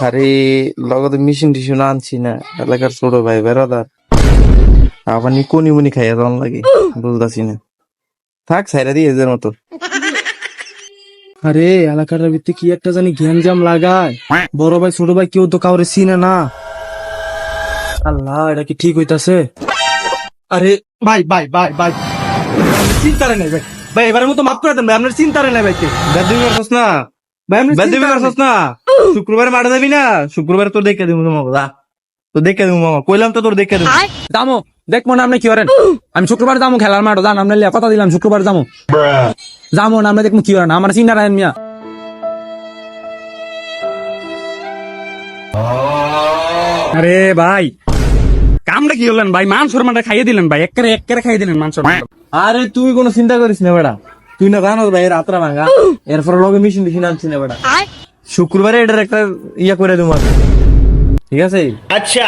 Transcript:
আরে লগতে মিশন টিশন আনছি না, এলাকার ছোট ভাই বেড়াদার আবার নি কোনি মুনি খাইয়া যাওয়ার লাগে, বুঝতেছি না। থাক সাইরা দিয়ে এদের মতো। আরে এলাকার ভিত্তি কি একটা জানি গ্যাঞ্জাম লাগায়, বড় ভাই ছোট ভাই কেউ তো কাউরে চিনে না। আল্লাহ, এটা কি ঠিক হইতাছে? আরে ভাই ভাই ভাই ভাই চিন্তারে নাই ভাই, ভাই এবারের মতো মাফ করে দেন ভাই, আপনার চিন্তারে নাই ভাই। বেদবি করছস না, ভাই আপনার বেদবি চিন্তারে করছস না। শুক্রবার মাঠে যাবি না, শুক্রবার তোর দেখে দিব মামা, যা তোর দেখে দিব মামা, কইলাম তো তোর দেখে দিব। দামো দেখবো না আপনি কি করেন। আমি শুক্রবার যাবো খেলার মাঠে, জান আপনার লিয়া কথা দিলাম শুক্রবার যাবো যাবো না, আমরা দেখবো কি করেন। আমার চিন্তা রাখেন মিয়া। আরে ভাই কামটা কি হলেন ভাই, মান শর্মাটা খাইয়ে দিলেন ভাই, একেবারে খাইয়ে দিলেন মান শর্মা। আরে তুই কোনো চিন্তা করিস না বেড়া, তুই না জানো ভাই রাত্রা ভাঙা, এরপর লগে মিশন টিশন আনছি না বেড়া। শুক্রবারে এটার একটা ইয়া করে দেবো, ঠিক আছে? अच्छा